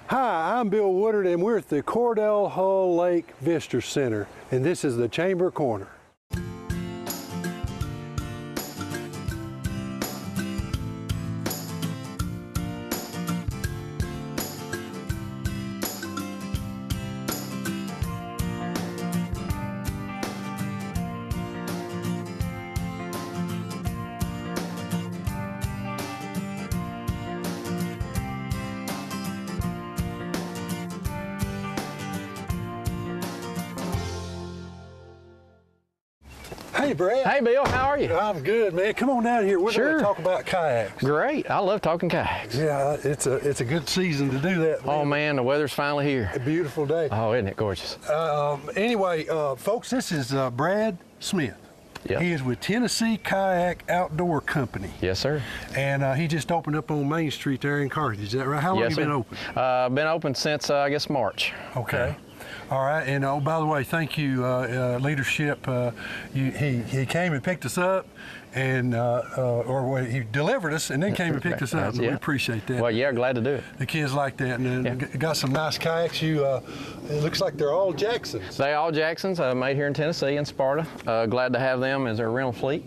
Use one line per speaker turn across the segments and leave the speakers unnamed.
Hi, I'm Bill Woodard, and we're at the Cordell Hull Lake Visitor Center, and this is the Chamber Corner. Hey, Brad.
Hey, Bill, how are you?
I'm good, man. Come on down here. We're
Sure.
going to talk about kayaks.
Great. I love talking kayaks.
Yeah, it's a good season to do that, man.
Oh, man, the weather's finally here.
A beautiful day.
Oh, isn't it gorgeous?
Anyway, folks, this is Brad Smith.
Yep.
He is with Tennessee Kayak Outdoor Company.
Yes, sir.
And he just opened up on Main Street there in Carthage. Is that right? How long
Yes,
have you
sir.
been open?
Been open since, I guess, March.
Okay. All right, and oh, by the way, thank you, leadership. He came and picked us up, and he delivered us, and then came and picked us up. And we appreciate that.
Well, yeah, glad to do it.
The kids like that, and got some nice kayaks. It looks like they're all Jacksons.
They all Jacksons, made here in Tennessee in Sparta. Glad to have them as our rental fleet.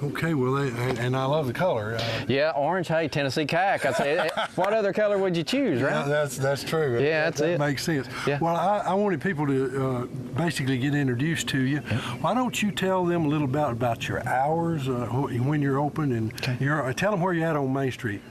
Okay, well, and I love the color.
Yeah, orange. Hey, Tennessee kayak. I'd say, what other color would you choose, right?
Yeah, that's true.
Yeah,
that makes sense.
Yeah.
Well, I wanted people to basically get introduced to you. Why don't you tell them a little about your hours, when you're open, and tell them where you're at on Main Street.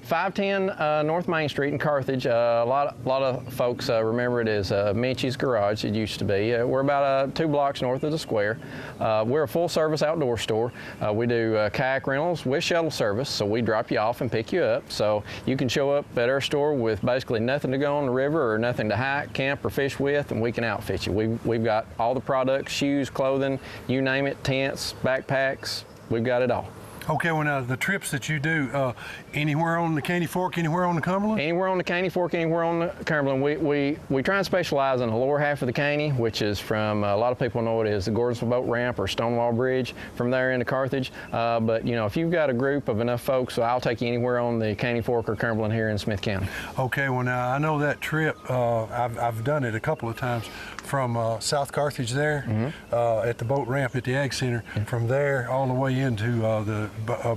510 North Main Street in Carthage. A lot of folks remember it as Minchie's Garage. It used to be. We're about 2 blocks north of the square. We're a full-service outdoor store. We do kayak rentals with shuttle service, so we drop you off and pick you up. So you can show up at our store with basically nothing to go on the river or nothing to hike, camp, or fish with, and we can outfit you. We've got all the products, shoes, clothing, you name it, tents, backpacks. We've got it all.
Okay, well now the trips that you do, anywhere on the Caney Fork, anywhere on the Cumberland?
Anywhere on the Caney Fork, anywhere on the Cumberland. We try and specialize in the lower half of the Caney, which is from, a lot of people know it as the Gordonsville Boat Ramp or Stonewall Bridge, from there into Carthage. But you know, if you've got a group of enough folks, I'll take you anywhere on the Caney Fork or Cumberland here in Smith County. Okay, well now I know that trip, I've done it a couple of times, from South Carthage there, at the boat ramp at the Ag Center, from there all the way into the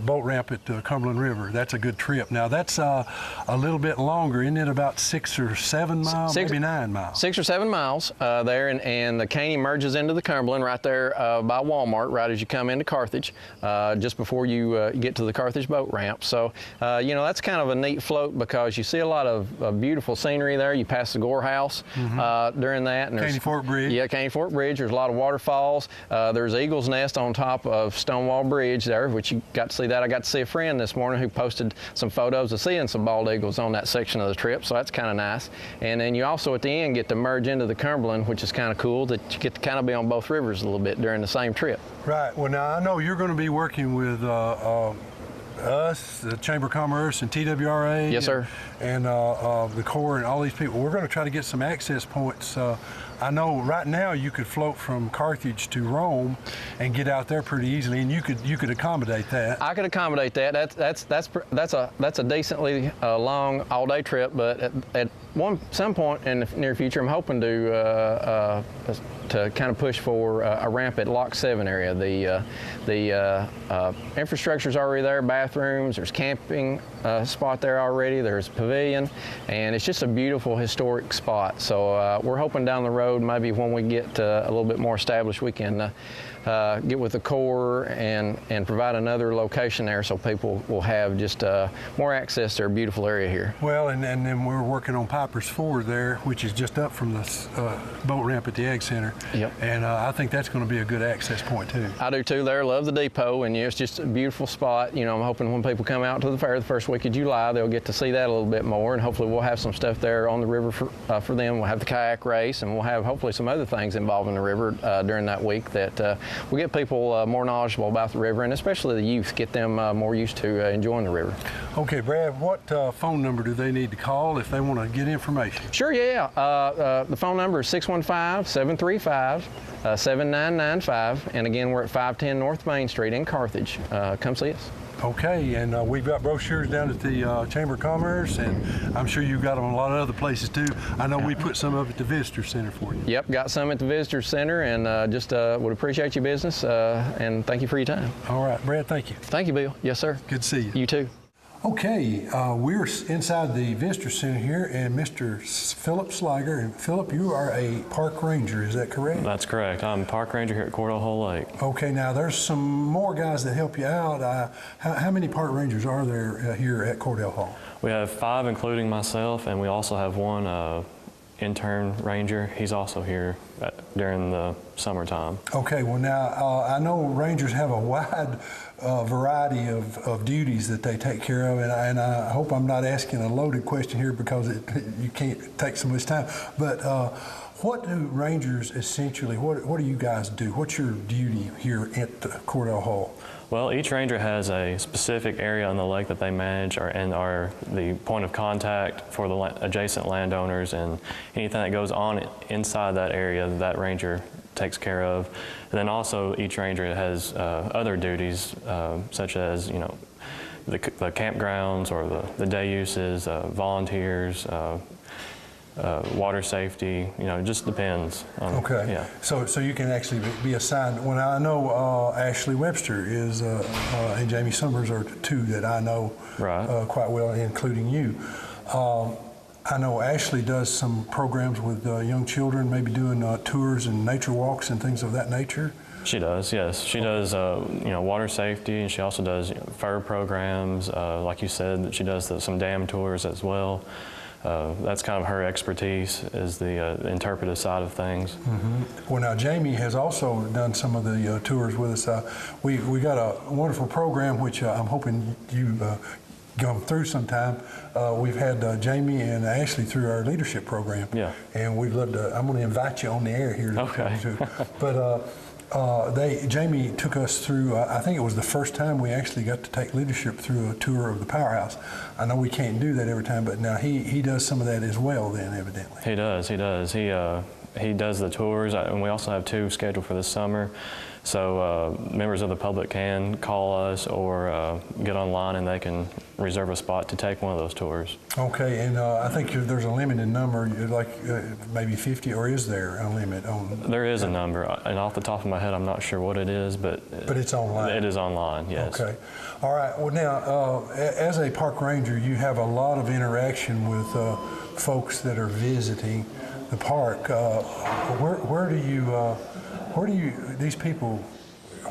boat ramp at the Cumberland River. That's a good trip. Now that's a little bit longer, isn't it? About 6 or 7 miles, maybe 9 miles. 6 or 7 miles there, and the Caney merges into the Cumberland right there by Walmart, right as you come into Carthage, just before you get to the Carthage boat ramp. So you know, that's kind of a neat float because you see a lot of beautiful scenery there. You pass the Gore House during that, and
Caney Fork Bridge.
Yeah, Caney Fork Bridge. There's a lot of waterfalls. There's Eagle's Nest on top of Stonewall Bridge there, which you got to see that. I got to see a friend this morning who posted some photos of seeing some bald eagles on that section of the trip, so that's kind of nice. And then you also at the end get to merge into the Cumberland, which is kind of cool, that you get to kind of be on both rivers a little bit during the same trip. Right.
Well, now I know you're going to be working with us, the Chamber of Commerce, and TWRA.
Yes, sir.
And the Corps and all these people. We're going to try to get some access points. I know right now you could float from Carthage to Rome and get out there pretty easily, and you could accommodate that.
I could accommodate that. That's a decently long all-day trip, but at some point in the near future, I'm hoping to kind of push for a ramp at Lock 7 area. The infrastructure's already there, bathrooms, there's camping spot there already, there's a pavilion, and it's just a beautiful historic spot. So we're hoping down the road, maybe when we get a little bit more established, we can get with the Corps and provide another location there so people will have just more access to our beautiful area here.
Well, and then we're working on Piper's Ford there, which is just up from the boat ramp at the Ag Center.
Yep.
And I think that's going to be a good access point too.
I do too there. Love the depot, and it's just a beautiful spot. You know, I'm hoping when people come out to the fair the first week of July, they'll get to see that a little bit more, and hopefully we'll have some stuff there on the river for them. We'll have the kayak race, and we'll have hopefully some other things involving the river during that week that will get people more knowledgeable about the river, and especially the youth, get them more used to enjoying the river. Okay, Brad, what phone number do they need to call if they want to get information? Sure, yeah. The phone number is 615-735-7995, and again, we're at 510 North Main Street in Carthage. Come see us.
Okay, and we've got brochures down at the Chamber of Commerce, and I'm sure you've got them in a lot of other places too. I know we put some up at the Visitor Center for you.
Yep, got some at the Visitor Center, and just would appreciate your business, and thank you for your time.
All right, Brad, thank you.
Thank you, Bill. Yes, sir.
Good to see you.
You too.
Okay, we're inside the Visitor Center here, and Mr. Philip Sliger. And Philip, you are a park ranger, is that correct?
That's correct. I'm a park ranger here at Cordell Lake.
Okay, now there's some more guys that help you out. How many park rangers are there here at Cordell Hall?
We have 5, including myself, and we also have one intern ranger. He's also here during the summertime.
Okay, well now I know rangers have a wide variety of duties that they take care of, and I hope I'm not asking a loaded question here because you can't take so much time, but what do rangers essentially, what do you guys do? What's your duty here at the Cordell Hall?
Well, each ranger has a specific area on the lake that they manage and are the point of contact for the adjacent landowners, and anything that goes on inside that area that ranger takes care of. And then also each ranger has other duties such as, you know, the campgrounds or the day uses, volunteers, water safety, you know, it just depends.
Okay.
Yeah.
So you can actually be assigned. When I know Ashley Webster is and Jamie Summers are two that I know quite well, including you. I know Ashley does some programs with young children, maybe doing tours and nature walks and things of that nature.
She does, yes. She does, you know, water safety, and she also does, you know, fur programs. Like you said, she does some dam tours as well. That's kind of her expertise, is the interpretive side of things.
Mm-hmm. Well, now Jamie has also done some of the tours with us. We got a wonderful program which I'm hoping you come through sometime. We've had Jamie and Ashley through our leadership program.
Yeah.
And we'd love to. I'm going to invite you on the air here.
Okay.
But Jamie took us through, I think it was the first time we actually got to take leadership through a tour of the powerhouse. I know we can't do that every time, but now he does some of that as well then, evidently.
He does. He does the tours, and we also have 2 scheduled for this summer. So members of the public can call us or get online, and they can reserve a spot to take one of those tours. Okay,
and I think there's a limited number, like maybe 50, or is there a limit on?
There is a number, and off the top of my head, I'm not sure what it is, but
it's online.
It is online, yes.
Okay, all right. Well, now as a park ranger, you have a lot of interaction with folks that are visiting the park. Where do these people,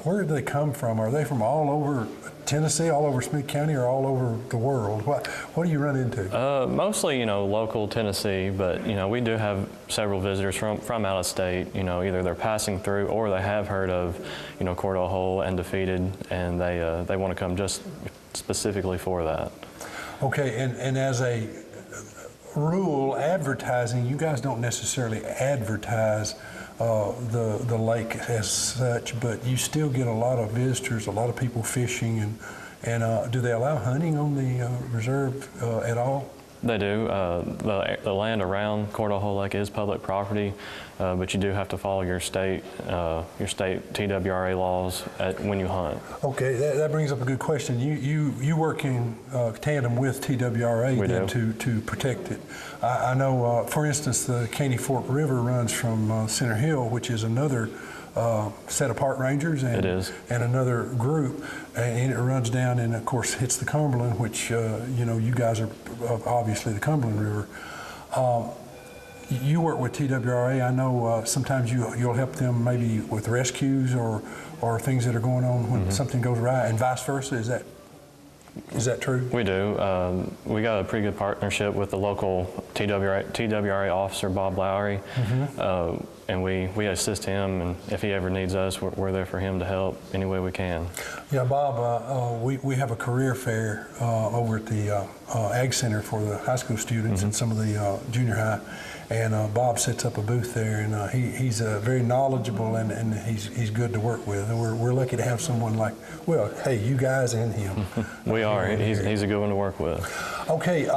where do they come from? Are they from all over Tennessee, all over Smith County, or all over the world? What do you run into?
Mostly, you know, local Tennessee, but, you know, we do have several visitors from out of state. You know, either they're passing through or they have heard of, you know, Cordell Hole and Defeated, and they want to come just specifically for that. Okay, and as a rule, advertising, you guys don't necessarily advertise the lake as such, but you still get a lot of visitors, a lot of people fishing, and do they allow hunting on the reserve at all? They do. The land around Cordell Hole Lake is public property, but you do have to follow your state TWRA laws when you hunt. Okay, that brings up a good question. You work in tandem with TWRA to protect it. I know, for instance, the Caney Fork River runs from Center Hill, which is another set of park rangers and another group, and it runs down and of course hits the Cumberland, which you know, you guys are obviously the Cumberland River. You work with TWRA. I know sometimes you'll help them maybe with rescues or things that are going on when something goes right, and vice versa. Is that true? We do. We got a pretty good partnership with the local TWRA officer, Bob Lowry, and we assist him, and if he ever needs us, we're there for him to help any way we can. Yeah, Bob, we have a career fair over at the Ag Center for the high school students and some of the junior high, and Bob sets up a booth there, and he's very knowledgeable, and he's good to work with, and we're lucky to have someone like, well, hey, you guys and him. We are. He's a good one to work with. Okay,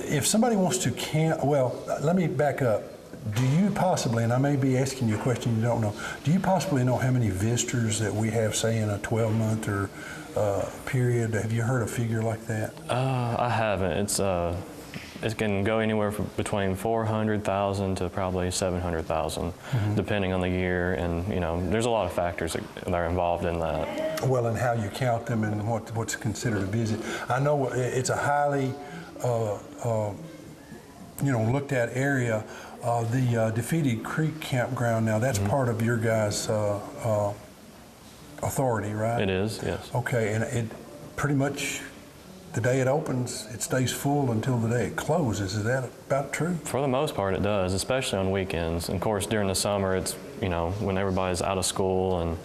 if somebody wants to well, let me back up. Do you possibly, and I may be asking you a question you don't know, do you possibly know how many visitors that we have, say, in a 12-month or
period? Have you heard a figure like that?
I haven't. It can go anywhere from between 400,000 to probably 700,000, depending on the year, and there's a lot of factors that are involved in that.
Well, and how you count them and what's considered a visit. I know it's a highly looked at area. The Defeated Creek Campground, now that's part of your guys' authority, right?
It is, yes.
Okay, and it pretty much, the day it opens, it stays full until the day it closes. Is that about true?
For the most part, it does, especially on weekends. And of course, during the summer, it's, when everybody's out of school and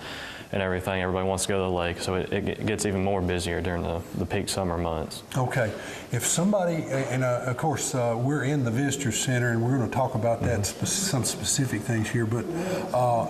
everything, everybody wants to go to the lake, so it gets even more busier during the peak summer months.
Okay. If somebody, and of course, we're in the Visitor Center, and we're going to talk about that, some specific things here, but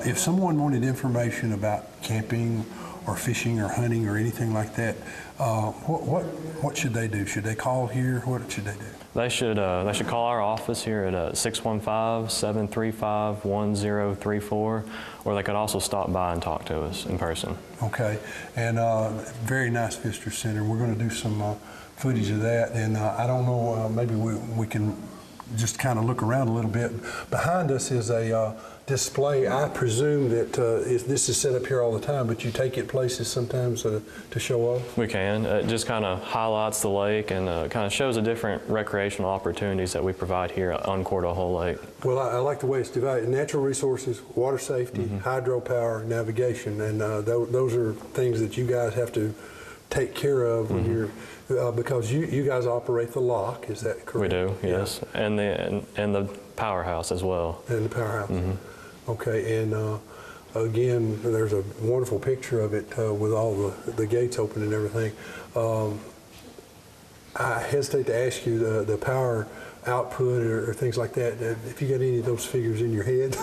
if someone wanted information about camping or fishing or hunting or anything like that, what should they do? Should they call here? What should they do?
They should call our office here at 615-735-1034, or they could also stop by and talk to us in person.
Okay, and very nice visitor center. We're going to do some footage of that, and I don't know, maybe we can just kind of look around a little bit. Behind us is a display. I presume that this is set up here all the time, but you take it places sometimes to show off? We
can. It just kind of highlights the lake and kind of shows the different recreational opportunities that we provide here on Cordell Lake.
Well, I like the way it's divided. Natural resources, water safety, hydropower, navigation, and those are things that you guys have to take care of when you're, because you guys operate the lock, is that correct?
We do, yes, and the powerhouse as well. And
the powerhouse. Okay, and again, there's a wonderful picture of it with all the gates open and everything. I hesitate to ask you the power output or things like that, if you got any of those figures in your head.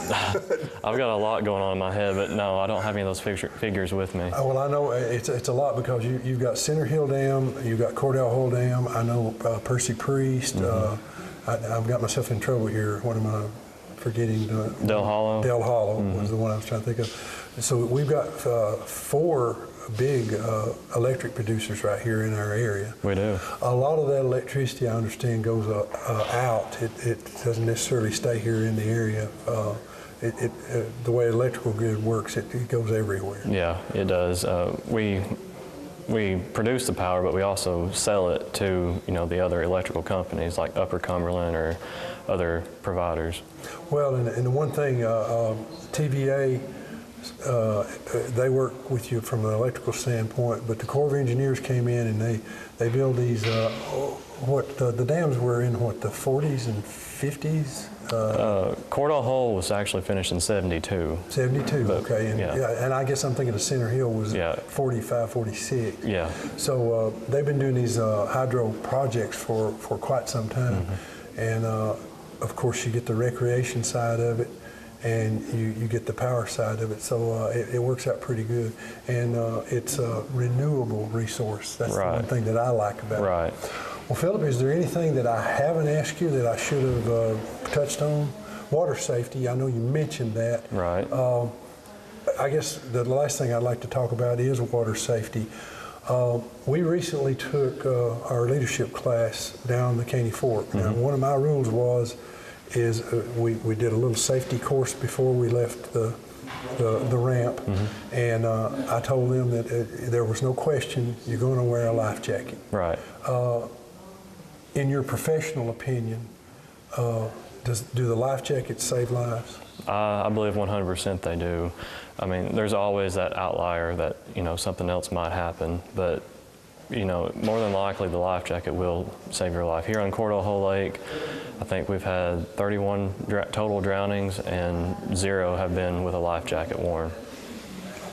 I've got a lot going on in my head, but no, I don't have any of those figures with me.
Well, I know it's a lot because you've got Center Hill Dam, you've got Cordell Hole Dam, I know Percy Priest, I've got myself in trouble here. What am I forgetting?
Del Hollow.
Del Hollow was the one I was trying to think of. So we've got 4 big electric producers right here in our area.
We do.
A lot of that electricity, I understand, goes out. It doesn't necessarily stay here in the area. The way electrical grid works, it goes everywhere.
Yeah, it does. We produce the power, but we also sell it to the other electrical companies like Upper Cumberland or other providers. Well,
and the one thing, TVA, they work with you from an electrical standpoint, but the Corps of Engineers came in and they build these, the dams were in the 40s and 50s?
Cordell Hole was actually finished in 72.
72, but, okay. And, and I guess I'm thinking of Center Hill was 45, 46.
Yeah.
So they've been doing these hydro projects for quite some time. And of course you get the recreation side of it, and you get the power side of it, so it works out pretty good. And it's a renewable resource. That's the one thing that I like about it. Well, Philip, is there anything that I haven't asked you that I should have touched on? Water safety, I know you mentioned that.
Right.
I guess the last thing I'd like to talk about is water safety. We recently took our leadership class down the Caney Fork. Now, one of my rules is we did a little safety course before we left the ramp, and I told them that there was no question you're going to wear a life jacket.
Right.
In your professional opinion, do the life jackets save lives?
I believe 100% they do. I mean, there's always that outlier that something else might happen, but more than likely the life jacket will save your life. Here on Cordell Hole Lake, I think we've had 31 total drownings and 0 have been with a life jacket worn.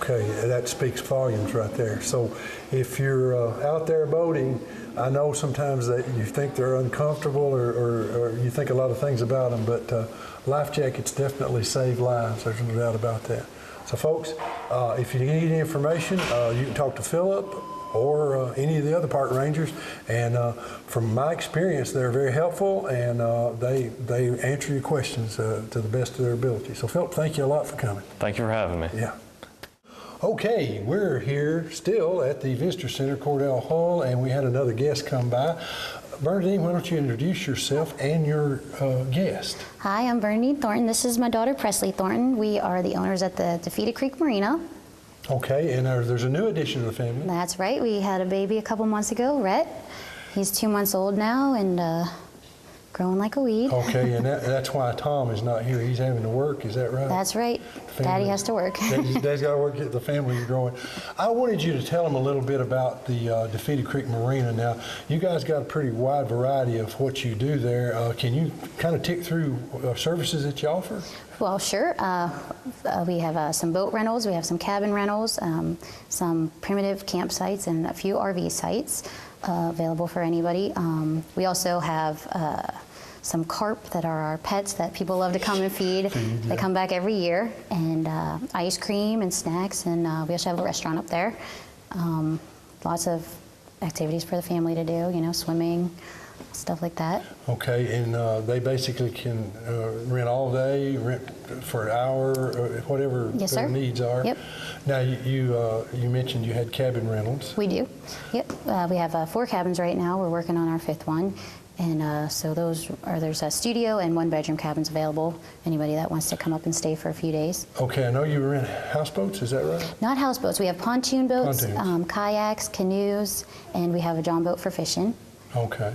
Okay, that speaks volumes right there. So if you're out there boating, I know sometimes that you think they're uncomfortable or you think a lot of things about them, but life jackets definitely save lives. There's no doubt about that. So folks, if you need any information, you can talk to Philip or any of the other park rangers, and from my experience, they're very helpful, and they answer your questions to the best of their ability. So Philip, thank you a lot for coming.
Thank you for having me.
Yeah. Okay, we're here still at the Visitor Center, Cordell Hall, and we had another guest come by. Bernadine, why don't you introduce yourself and your guest?
Hi, I'm Bernadine Thornton. This is my daughter, Presley Thornton. We are the owners at the Defeated Creek Marina.
Okay, and there's a new addition to the family.
That's right. We had a baby a couple months ago, Rhett. He's 2 months old now and growing like a weed.
Okay, and that's why Tom is not here. He's having to work, is that right?
That's right. Daddy has to work.
Daddy's got to work, the family's growing. I wanted you to tell them a little bit about the Defeated Creek Marina. Now, you guys got a pretty wide variety of what you do there. Can you kind of tick through services that you offer?
Well, sure. We have some boat rentals, we have some cabin rentals, some primitive campsites, and a few RV sites available for anybody. We also have some carp that are our pets that people love to come and feed. They come back every year, and ice cream and snacks, and we also have a restaurant up there. Lots of activities for the family to do, you know, swimming, stuff like that.
Okay, and they basically can rent all day, rent for an hour, whatever
Yes,
their
sir.
needs are.
Yep.
Now, you mentioned you had cabin rentals.
We do. Yep. We have 4 cabins right now. We're working on our 5th one. And so there's a studio and 1-bedroom cabins available. Anybody that wants to come up and stay for a few days.
Okay, I know you rent houseboats, is that right?
Not houseboats. We have pontoon boats,
Pontoons.
kayaks, canoes, and we have a john boat for fishing.
Okay.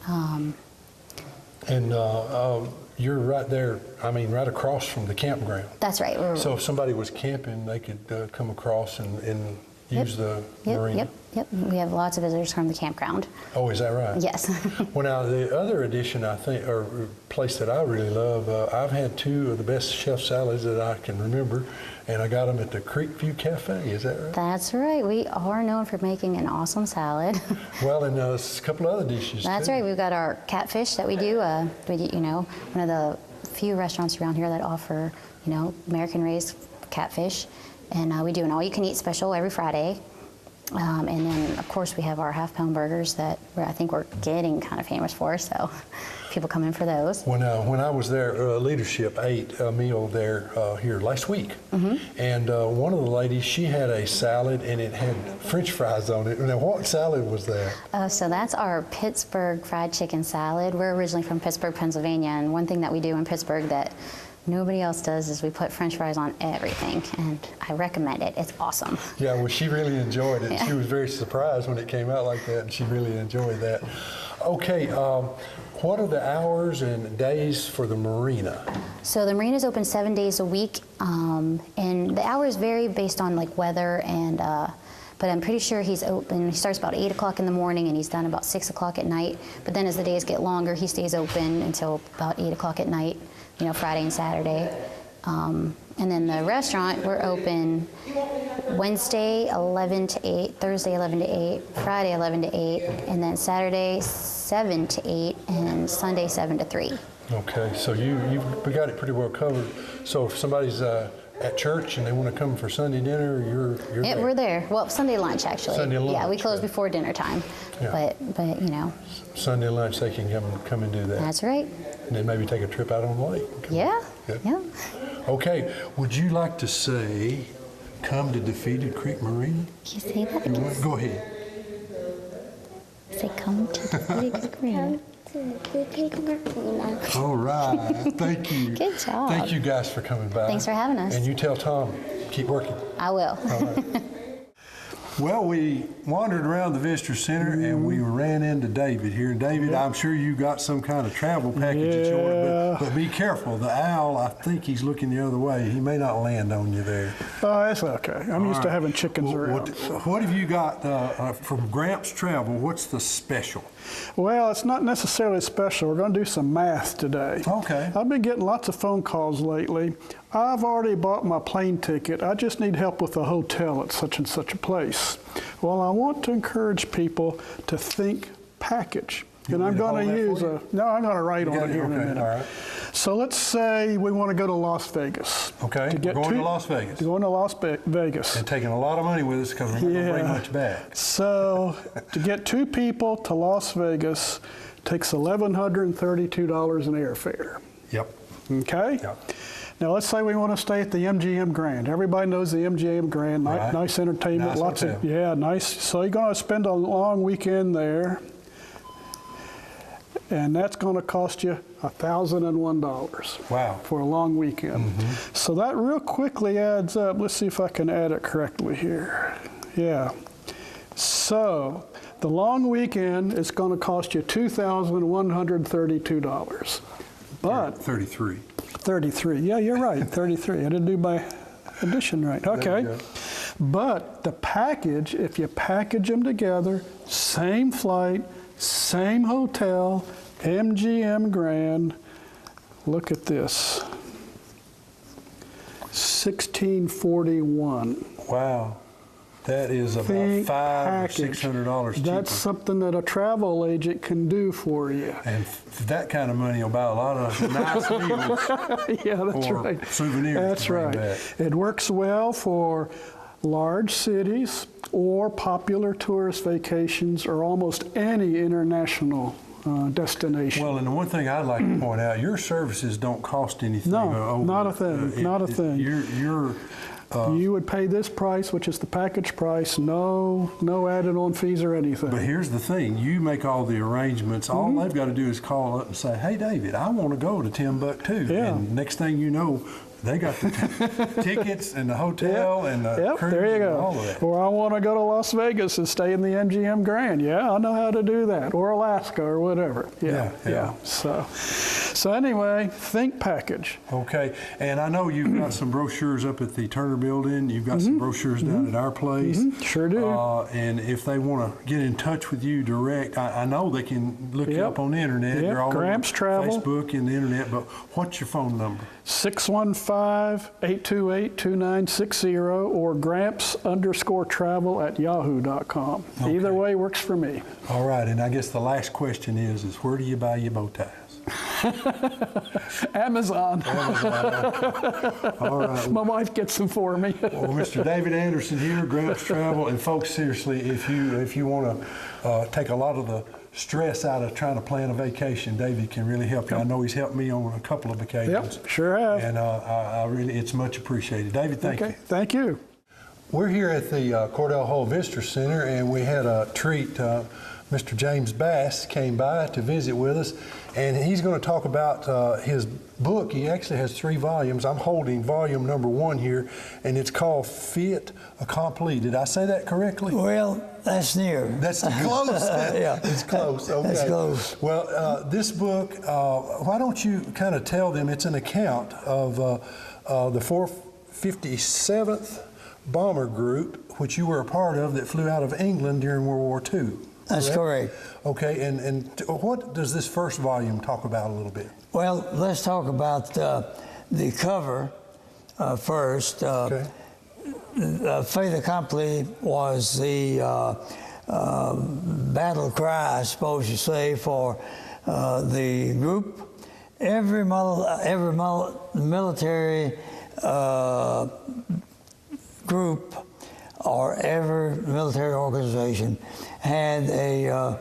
And you're right there, I mean, right across from the campground.
That's right.
So if somebody was camping, they could come across and use the marina?
Yep. We have lots of visitors from the campground.
Oh, is that right?
Yes.
Well, now, the other addition, I think, or place that I really love, I've had 2 of the best chef salads that I can remember, and I got them at the Creekview Cafe, is that right?
That's right. We are known for making an awesome salad.
Well, and a couple of other dishes,
That's
too.
right. We've got our catfish that we do. You know, one of the few restaurants around here that offer, you know, American-raised catfish. And we do an all-you-can-eat special every Friday. And then, of course, we have our half-pound burgers that I think we're getting kind of famous for, so people come in for those.
When I was there, leadership ate a meal there here last week. And one of the ladies, she had a salad, and it had French fries on it. Now, what salad was that?
So that's our Pittsburgh fried chicken salad. We're originally from Pittsburgh, Pennsylvania, and one thing that we do in Pittsburgh that nobody else does is we put French fries on everything, and I recommend it. It's awesome.
Yeah, well, she really enjoyed it.
Yeah.
She was very surprised when it came out like that, and she really enjoyed that. Okay, what are the hours and days for the marina?
So the marina's open 7 days a week, and the hours vary based on like weather and. But I'm pretty sure he's open. He starts about 8 o'clock in the morning, and he's done about 6 o'clock at night. But then as the days get longer, he stays open until about 8 o'clock at night. You know, Friday and Saturday. And then the restaurant, we're open Wednesday 11 to 8, Thursday 11 to 8, Friday 11 to 8, and then Saturday 7 to 8, and Sunday 7 to 3.
Okay, so we got it pretty well covered. So if somebody's at church and they want to come for Sunday dinner, you're
Yeah,
there.
we're there. Well, Sunday lunch actually.
Sunday lunch,
Yeah, we close
right.
before dinner time.
Yeah.
But you know.
Sunday lunch, they can come and do that.
That's right.
And then maybe take a trip out on the lake.
Yeah. Yeah.
Okay, would you like to say, come to Defeated Creek Marina?
Can you say that?
You want? Go ahead.
Say come to Defeated Creek Marina.
All right, thank you.
Good job.
Thank you guys for coming by.
Thanks for having us.
And you tell Tom, keep working.
I will.
All right. Well, we wandered around the visitor center and we ran into David here. And David, I'm sure you got some kind of travel package that you ordered, but be careful. The owl, I think he's looking the other way. He may not land on you there.
Oh, that's okay. I'm used to having chickens around.
What have you got from Gramps Travel? What's the special?
Well, it's not necessarily special. We're going to do some math today.
Okay.
I've been getting lots of phone calls lately. I've already bought my plane ticket. I just need help with a hotel at such and such a place. Well, I want to encourage people to think package. And I'm going to use no, I'm going to write on it here in a minute.
All right.
So let's say we want to go to Las Vegas.
Okay, we're going to Las Vegas.
Going to Las Vegas.
And taking a lot of money with us because we're not going to bring much back.
So to get 2 people to Las Vegas takes $1,132 in airfare.
Yep.
Okay?
Yep.
Now, let's say we want to stay at the MGM Grand. Everybody knows the MGM Grand,
Right.
nice entertainment,
Nice
lots
hotel.
of, yeah, nice. So you're going to spend a long weekend there, and that's going to cost you $1,001.
Wow.
For a long weekend. So that real quickly adds up. Let's see if I can add it correctly here. Yeah. So the long weekend is going to cost you $2,132. But
33.
33. Yeah, you're right. 33. I didn't do my addition right. Okay. But the package, if you package them together, same flight, same hotel, MGM Grand, look at this. $1,641.
Wow. That is about
Think
$500 or
package.
$600 cheaper.
That's something that a travel agent can do for you.
And for that kind of money, you'll buy a lot of nice meals.
Yeah, that's
or
right.
souvenirs to
That's
bring
right.
back.
It works well for large cities or popular tourist vacations or almost any international destination.
Well, and the one thing I'd like to point out, your services don't cost anything.
No, not a thing, not a thing.
You're
you would pay this price, which is the package price, no added on fees or anything.
But here's the thing, you make all the arrangements. All they've got to do is call up and say, hey, David, I want to go to Timbuktu.
Yeah.
And next thing you know, they got the tickets and the hotel and the cruise
there you
and
go.
all of that.
Or I want to go to Las Vegas and stay in the MGM Grand. Yeah, I know how to do that. Or Alaska or whatever. Yeah. So anyway, think package.
Okay, and I know you've got some brochures up at the Turner Building. You've got some brochures down at our place.
Sure do.
And if they want to get in touch with you direct, I know they can look you up on the internet. They're all
Gramps
over
Travel.
Facebook and the internet. But what's your phone number?
615-828-2960 or gramps_travel@yahoo.com.
Okay.
Either way works for me.
All right, and I guess the last question is where do you buy your bow ties?
Amazon.
All right.
My wife gets them for me.
Well, Mr. David Anderson here, Gramps Travel, and folks, seriously, if you want to take a lot of the stress out of trying to plan a vacation, David can really help you. I know he's helped me on a couple of occasions.
Yep, sure have.
And I really, it's much appreciated. David, thank you.
Okay, thank you.
We're here at the Cordell Hull Visitor Center, and we had a treat. Mr. James Bass came by to visit with us, and he's going to talk about his book. He actually has 3 volumes. I'm holding volume number 1 here, and it's called FAIT, ACCOMPLI. Did I say that correctly?
Well, that's near.
That's close.
Yeah.
It's close. Okay.
That's close.
Well, this book, why don't you kind of tell them, it's an account of the 457th Bomber Group, which you were a part of, that flew out of England during World War II.
That's correct.
Okay, and what does this first volume talk about a little bit?
Well, let's talk about the cover first.
Okay.
FAIT ACCOMPLI was the battle cry, I suppose you say, for the group. Every military group or every military organization had a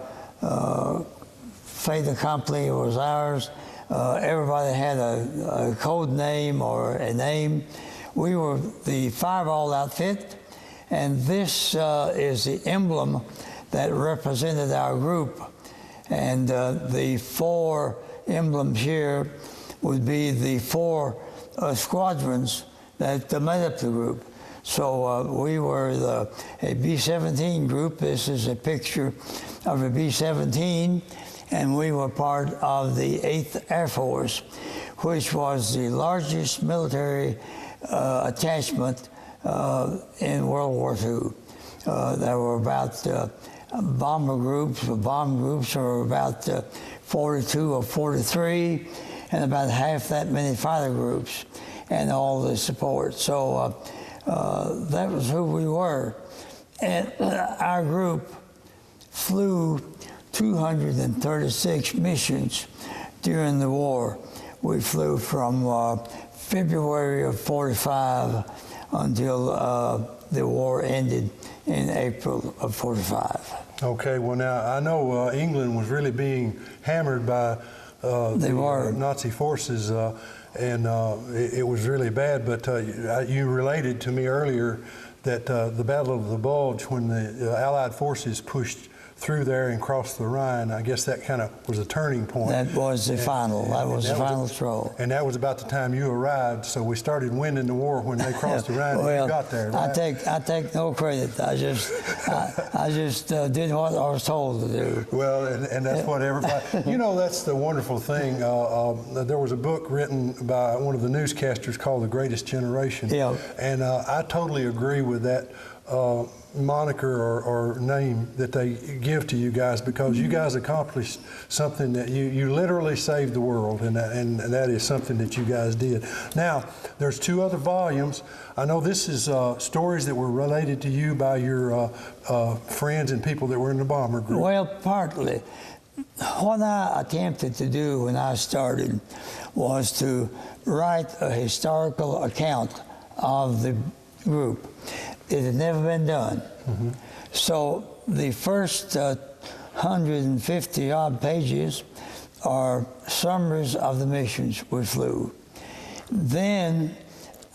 FAIT ACCOMPLI. It was ours. Everybody had a code name or a name. We were the fireball outfit, and this is the emblem that represented our group. And the 4 emblems here would be the 4 squadrons that made up the group. So we were a B-17 group. This is a picture of a B-17, and we were part of the 8th Air Force, which was the largest military attachment in World War II. There were about bomber groups. Bomb groups were about 42 or 43, and about half that many fighter groups, and all the support. So that was who we were. And our group flew 236 missions during the war. We flew from February of '45 until the war ended in April of '45.
Okay, well now, I know England was really being hammered by
were
Nazi forces, and it was really bad. But you related to me earlier that the Battle of the Bulge, when the Allied forces pushed through there and crossed the Rhine, I guess that kind of was a turning point.
That was the final. That was the final straw.
And that was about the time you arrived. So we started winning the war when they crossed the Rhine.
Well,
and you got there. Right?
I take no credit. I just did what I was told to do.
Well, and that's what everybody. You know, that's the wonderful thing. There was a book written by one of the newscasters called The Greatest Generation.
Yeah.
And I totally agree with that moniker or name that they give to you guys, because you guys accomplished something that you literally saved the world, and that is something that you guys did. Now, there's 2 other volumes. I know this is stories that were related to you by your friends and people that were in the bomber group.
Well, partly. What I attempted to do when I started was to write a historical account of the group. It had never been done. Mm-hmm. So the first 150 odd pages are summaries of the missions we flew. Then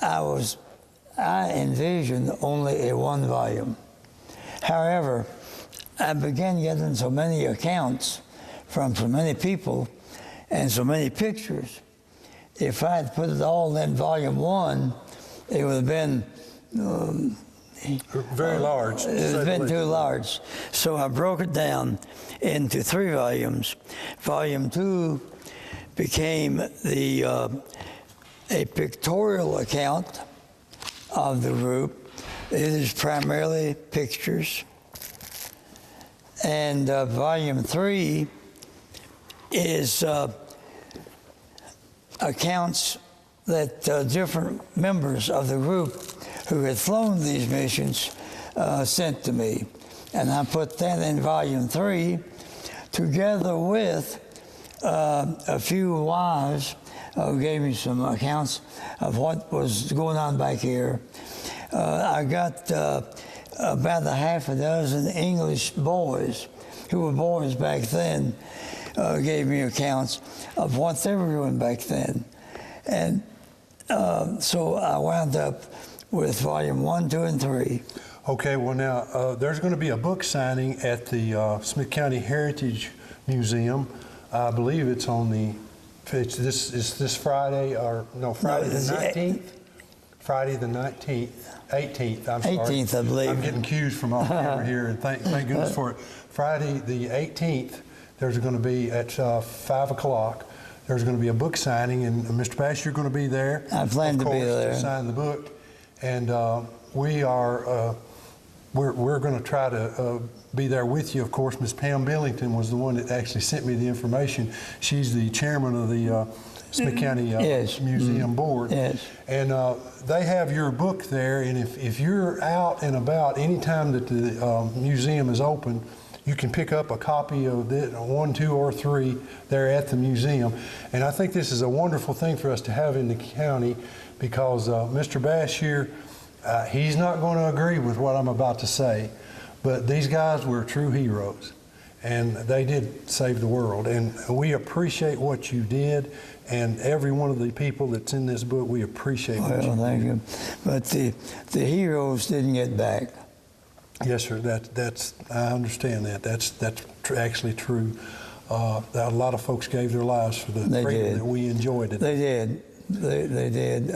I envisioned only a 1 volume. However, I began getting so many accounts from so many people and so many pictures. If I had put it all in volume 1, it would have been
very large.
It would have been too large. So I broke it down into 3 volumes. Volume 2 became a pictorial account of the group. It is primarily pictures. And volume 3 is accounts that different members of the group who had flown these missions sent to me. And I put that in volume 3, together with a few wives who gave me some accounts of what was going on back here. I got about a half a dozen English boys, who were boys back then, gave me accounts of what they were doing back then. And so I wound up with volume 1, 2, and 3.
Okay, well now, there's going to be a book signing at the Smith County Heritage Museum. I believe it's on this Friday, or no, Friday the 19th? Friday the 19th, 18th, I'm sorry.
18th, I believe.
I'm getting cues from off camera here, and thank goodness for it. Friday the 18th, there's going to be at 5 o'clock. There's going to be a book signing, and Mr. Bass, you're going to be there.
I plan to be there.
To sign the book, and we're going to try to be there with you. Of course, Ms. Pam Billington was the one that actually sent me the information. She's the chairman of the Smith County
yes.
Museum Board.
Yes.
And they have your book there, and if you're out and about anytime that the museum is open, you can pick up a copy of it, 1, 2, or 3 there at the museum. And I think this is a wonderful thing for us to have in the county, because Mr. Bass here, he's not going to agree with what I'm about to say, but these guys were true heroes, and they did save the world. And we appreciate what you did, and every one of the people that's in this book, we appreciate what you did.
Well, thank you. But the heroes didn't get back.
Yes, sir. I understand that. That's actually true. A lot of folks gave their lives for the freedom that we enjoyed.
They did. They did.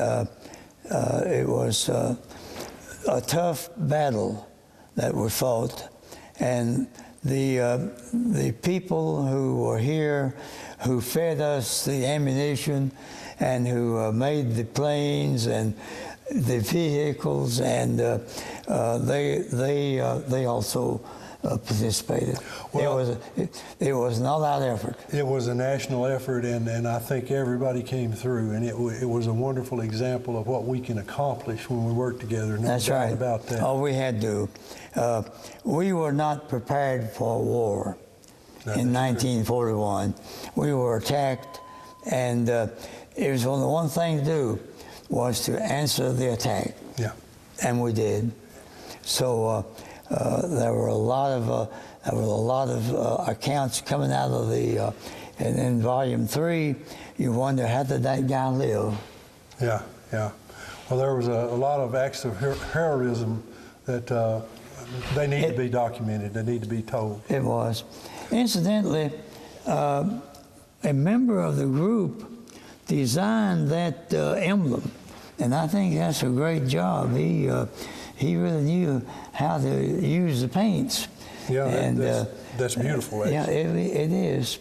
It was a tough battle that we fought, and the people who were here, who fed us the ammunition, and who made the planes and the vehicles, and they also participated. Well, it was an all-out effort.
It was a national effort, and I think everybody came through, and it was a wonderful example of what we can accomplish when we work together. No
That's
doubt
right.
about that.
Oh, we had to. We were not prepared for war in 1941. We were attacked, and it was only one thing to do, was to answer the attack.
Yeah.
And we did. So there were a lot of accounts coming out of the And in volume 3, you wonder, how did that guy live?
Yeah, yeah. Well, there was a lot of acts of heroism that they need to be documented. They need to be told.
It was. Incidentally, a member of the group designed that emblem, and I think that's a great job. He really knew how to use the paints. Yeah, and,
that's beautiful, actually.
Yeah, it is.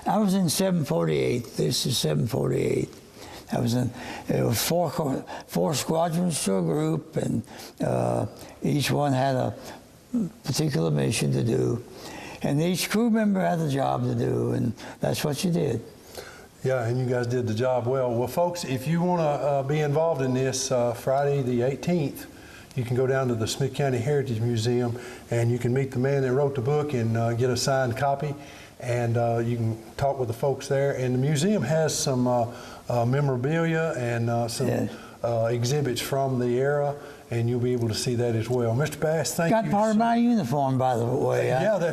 I was in 748. This is 748. I was in, it was four squadrons to a group, and each one had a particular mission to do. And each crew member had a job to do, and that's what you did.
Yeah, and you guys did the job well. Well, folks, if you want to be involved in this, Friday the 18th, you can go down to the Smith County Heritage Museum, and you can meet the man that wrote the book and get a signed copy, and you can talk with the folks there. And the museum has some memorabilia and some exhibits from the era, and you'll be able to see that as well. Mr. Bass, thank you.
Got part of my uniform, by the way.
Yeah, I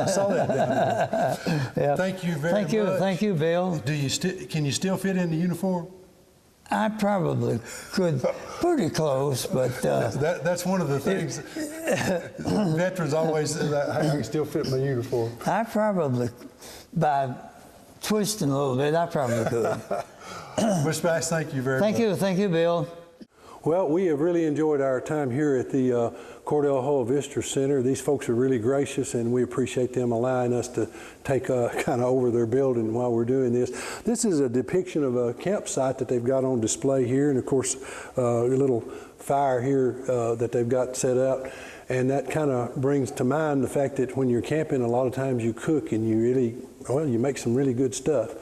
saw that down there.
Yeah.
Thank you very much.
Thank you, Bill.
Can you still fit in the uniform?
I probably could, pretty close, but...
that's one of the things veterans always say, that I can still fit my uniform.
I probably, by twisting a little bit, I probably could.
Mr. Bass, thank you very much.
Thank you, Bill.
Well, we have really enjoyed our time here at the Cordell Hull Visitor Center. These folks are really gracious, and we appreciate them allowing us to take kind of over their building while we're doing this. This is a depiction of a campsite that they've got on display here, and of course, a little fire here that they've got set out. And that kind of brings to mind the fact that when you're camping, a lot of times you cook and you make some really good stuff.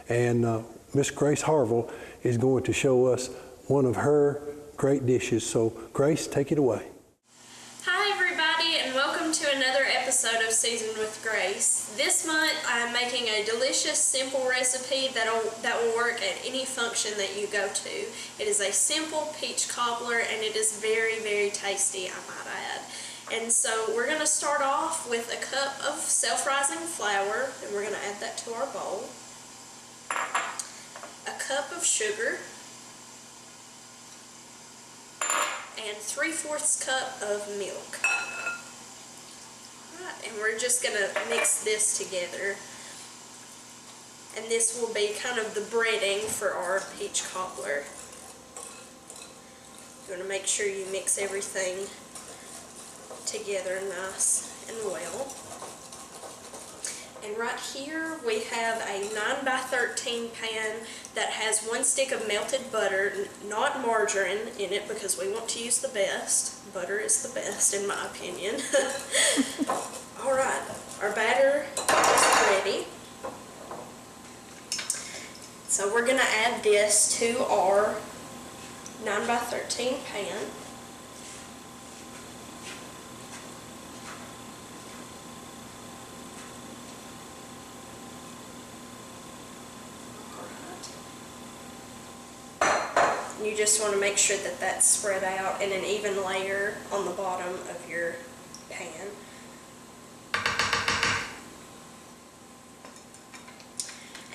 And Miss Grace Harville is going to show us one of her great dishes. So, Grace, take it away.
Hi, everybody, and welcome to another episode of Seasoned with Grace. This month, I'm making a delicious, simple recipe that will work at any function that you go to. It is a simple peach cobbler, and it is very, very tasty, I might add. And so we're going to start off with a cup of self-rising flour, and we're going to add that to our bowl. A cup of sugar, and 3/4 cup of milk. Right, and we're just going to mix this together. And this will be kind of the breading for our peach cobbler. You want to make sure you mix everything together nice and well. And right here we have a 9x13 pan that has 1 stick of melted butter, not margarine in it, because we want to use the best. Butter is the best in my opinion. Alright, our batter is ready. So we're going to add this to our 9x13 pan. You just want to make sure that that's spread out in an even layer on the bottom of your pan.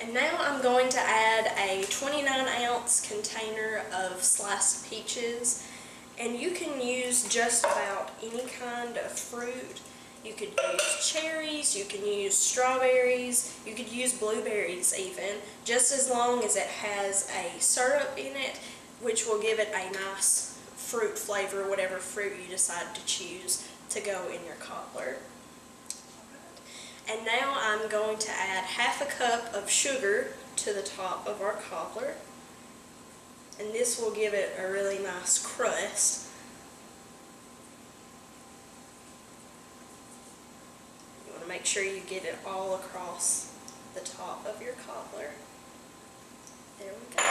And now I'm going to add a 29-ounce container of sliced peaches, and you can use just about any kind of fruit. You could use cherries, you can use strawberries, you could use blueberries even, just as long as it has a syrup in it, which will give it a nice fruit flavor, whatever fruit you decide to choose to go in your cobbler. And now I'm going to add 1/2 cup of sugar to the top of our cobbler. And this will give it a really nice crust. You want to make sure you get it all across the top of your cobbler. There we go.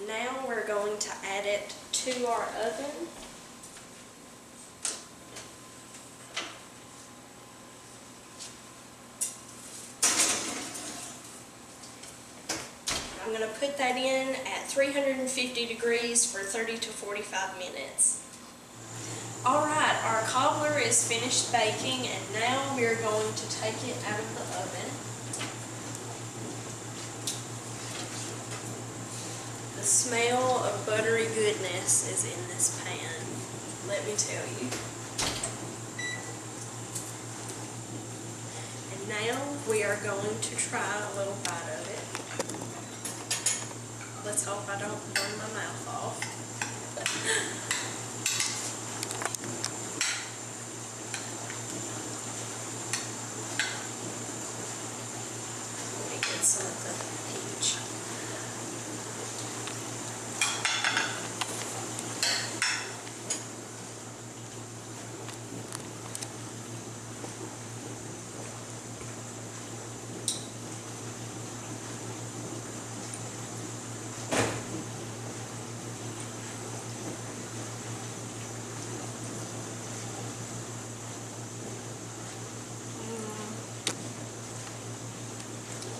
Now we're going to add it to our oven. I'm going to put that in at 350 degrees for 30 to 45 minutes. All right, our cobbler is finished baking, and now we're going to take it out of the oven. The smell of buttery goodness is in this pan, let me tell you. And now we are going to try a little bite of it. Let's hope I don't burn my mouth off. Let me get some of the peach.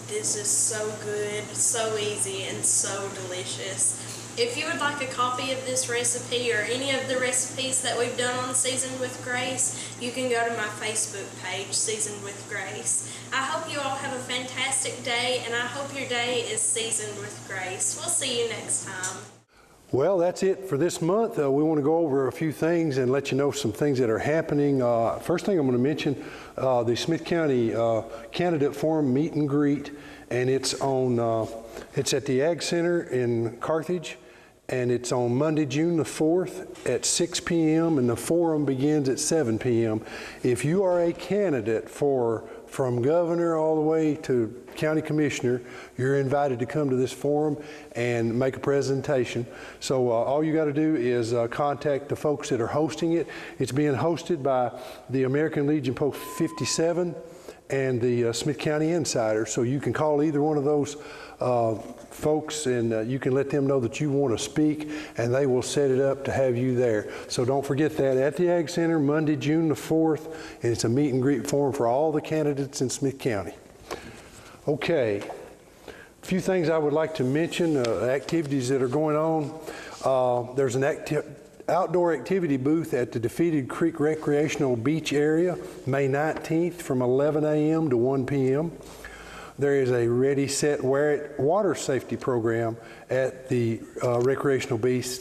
This is so good, so easy, and so delicious. If you would like a copy of this recipe or any of the recipes that we've done on Seasoned with Grace, you can go to my Facebook page, Seasoned with Grace. I hope you all have a fantastic day, and I hope your day is seasoned with grace. We'll see you next time.
Well, that's it for this month. We want to go over a few things and let you know some things that are happening. First thing I'm going to mention, the Smith County Candidate Forum Meet and Greet, and it's on, it's at the Ag Center in Carthage, and it's on Monday, June the 4th at 6 p.m. and the forum begins at 7 p.m. If you are a candidate from governor all the way to county commissioner, you're invited to come to this forum and make a presentation. So all you got to do is contact the folks that are hosting it. It's being hosted by the American Legion Post 57 and the Smith County Insider. So you can call either one of those folks, and you can let them know that you want to speak, and they will set it up to have you there. So don't forget that at the Ag Center, Monday, June the 4th, and it's a meet and greet forum for all the candidates in Smith County. Okay, a few things I would like to mention, activities that are going on. There's an outdoor activity booth at the Defeated Creek Recreational Beach area, May 19th from 11 a.m. to 1 p.m. There is a Ready, Set, Wear It water safety program at the recreational beach,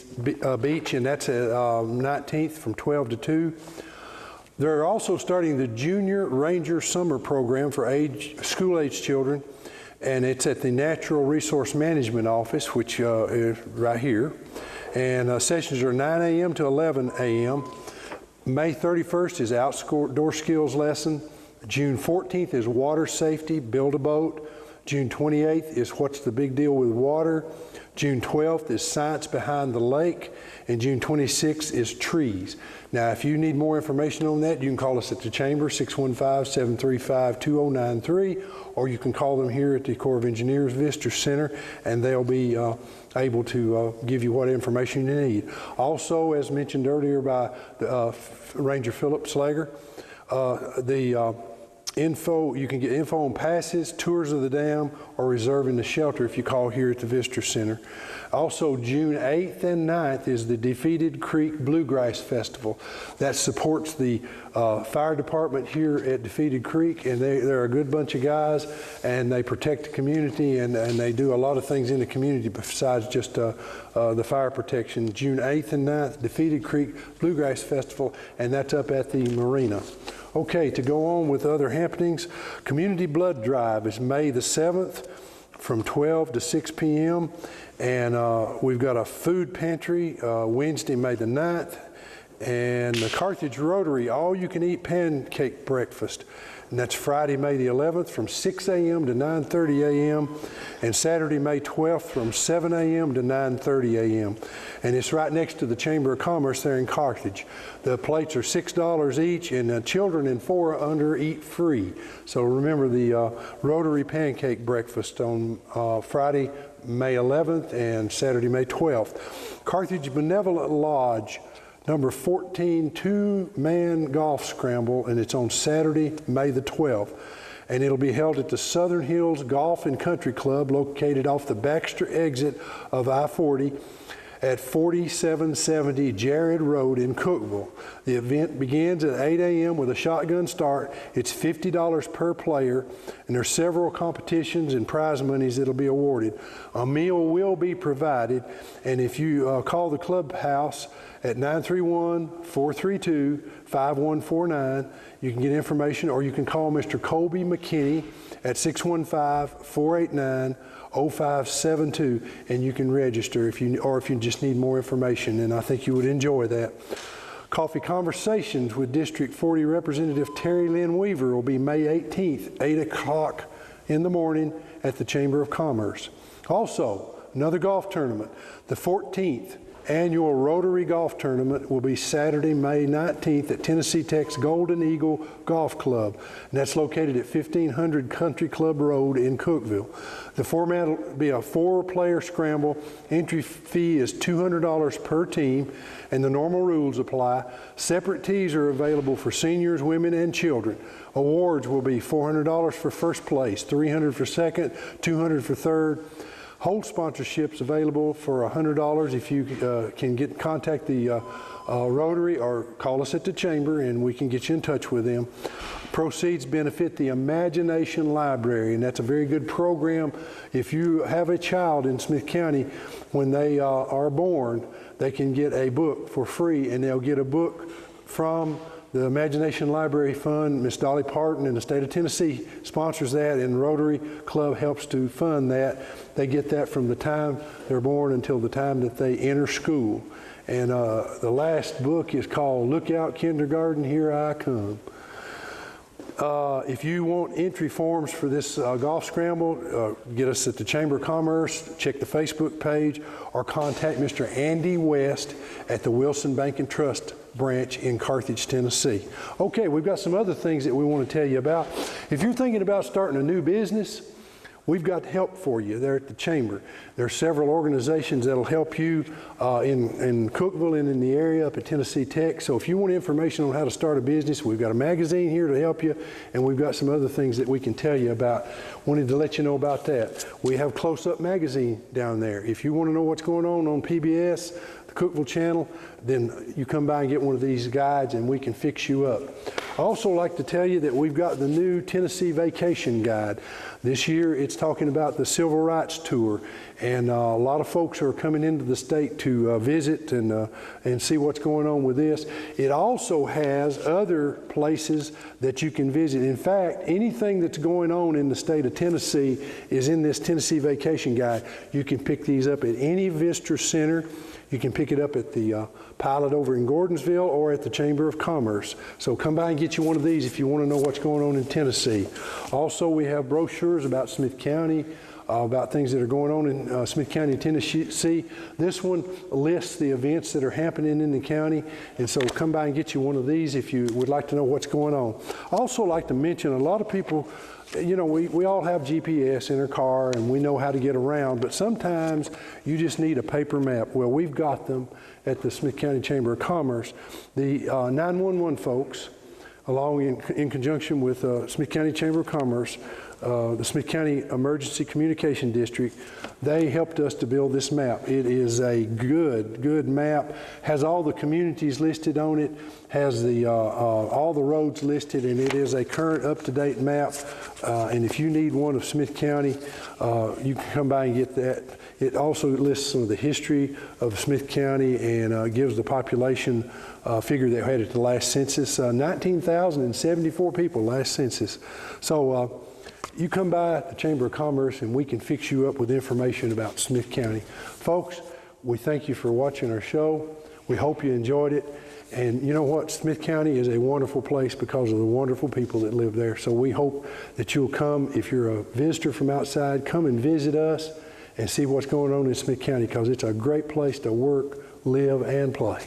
and that's at 19th from 12 to 2. They're also starting the Junior Ranger Summer Program for school-age children, and it's at the Natural Resource Management Office, which is right here. And sessions are 9 a.m. to 11 a.m. May 31st is outdoor skills lesson. June 14th is water safety, build a boat. June 28th is what's the big deal with water. June 12th is science behind the lake, and June 26th is trees. Now, if you need more information on that, you can call us at the Chamber, 615-735-2093, or you can call them here at the Corps of Engineers Visitor Center, and they'll be able to give you what information you need. Also, as mentioned earlier by Ranger Philip Slager, you can get info on passes, tours of the dam, or reserving the shelter if you call here at the Visitor Center. Also, June 8th and 9th is the Defeated Creek Bluegrass Festival. That supports the fire department here at Defeated Creek, and they're a good bunch of guys, and they protect the community, and they do a lot of things in the community besides just the fire protection. June 8th and 9th, Defeated Creek Bluegrass Festival, and that's up at the Marina. Okay, to go on with other happenings, Community Blood Drive is May the 7th from 12 to 6 p.m. And we've got a food pantry Wednesday, May the 9th. And the Carthage Rotary all-you-can-eat pancake breakfast. And that's Friday, May the 11th from 6 a.m. to 9:30 a.m. and Saturday, May 12th from 7 a.m. to 9:30 a.m. And it's right next to the Chamber of Commerce there in Carthage. The plates are $6 each, and children and 4 or under eat free. So remember the Rotary pancake breakfast on Friday, May 11th and Saturday, May 12th. Carthage Benevolent Lodge, number 14, 2-man golf scramble, and it's on Saturday, May the 12th. And it'll be held at the Southern Hills Golf and Country Club, located off the Baxter exit of I-40. at 4770 Jared Road in Cookeville. The event begins at 8 a.m. with a shotgun start. It's $50 per player, and there's several competitions and prize monies that'll be awarded. A meal will be provided, and if you call the clubhouse at 931-432-5149, you can get information, or you can call Mr. Colby McKinney at 615-489-0572, and you can register if you just need more information, and I think you would enjoy that. Coffee Conversations with District 40 Representative Terry Lynn Weaver will be May 18th, 8 o'clock in the morning at the Chamber of Commerce. Also, another golf tournament, the 14th Annual Rotary Golf Tournament will be Saturday, May 19th at Tennessee Tech's Golden Eagle Golf Club, and that's located at 1500 Country Club Road in Cookeville. The format will be a 4-player scramble. Entry fee is $200 per team, and the normal rules apply. Separate tees are available for seniors, women, and children. Awards will be $400 for first place, $300 for second, $200 for third. Hold sponsorships available for $100 if you can contact the Rotary or call us at the Chamber, and we can get you in touch with them. Proceeds benefit the Imagination Library, and that's a very good program. If you have a child in Smith County, when they are born, they can get a book for free, and they'll get a book from the Imagination Library Fund. Miss Dolly Parton in the state of Tennessee sponsors that, and Rotary Club helps to fund that. They get that from the time they're born until the time that they enter school. And the last book is called Look Out Kindergarten, Here I Come. If you want entry forms for this golf scramble, get us at the Chamber of Commerce, check the Facebook page, or contact Mr. Andy West at the Wilson Bank and Trust branch in Carthage, Tennessee. Okay, we've got some other things that we want to tell you about. If you're thinking about starting a new business, we've got help for you there at the Chamber. There are several organizations that'll help you in Cookeville and in the area up at Tennessee Tech. So if you want information on how to start a business, we've got a magazine here to help you, and we've got some other things that we can tell you about. Wanted to let you know about that. We have Close Up Magazine down there. If you want to know what's going on PBS, the Cookeville channel, then you come by and get one of these guides and we can fix you up. I also like to tell you that we've got the new Tennessee Vacation Guide. This year it's talking about the Civil Rights Tour, and a lot of folks are coming into the state to visit and see what's going on with this. It also has other places that you can visit. In fact, anything that's going on in the state of Tennessee is in this Tennessee Vacation Guide. You can pick these up at any visitor center. You can pick it up at the Pilot over in Gordonsville or at the Chamber of Commerce. So come by and get you one of these if you want to know what's going on in Tennessee. Also, we have brochures about Smith County, about things that are going on in Smith County, Tennessee. This one lists the events that are happening in the county, and so come by and get you one of these if you would like to know what's going on. I also like to mention, a lot of people, you know, we all have GPS in our car and we know how to get around, but sometimes you just need a paper map. Well, we've got them at the Smith County Chamber of Commerce. The 911 folks, along in conjunction with Smith County Chamber of Commerce, the Smith County Emergency Communication District, they helped us to build this map. It is a good map, has all the communities listed on it, has the all the roads listed, and it is a current up-to-date map. And if you need one of Smith County, you can come by and get that. It also lists some of the history of Smith County and gives the population figure they had at the last census, 19,074 people last census. So you come by at the Chamber of Commerce and we can fix you up with information about Smith County. Folks, we thank you for watching our show. We hope you enjoyed it. And you know what? Smith County is a wonderful place because of the wonderful people that live there. So we hope that you'll come, if you're a visitor from outside, come and visit us and see what's going on in Smith County, because it's a great place to work, live, and play.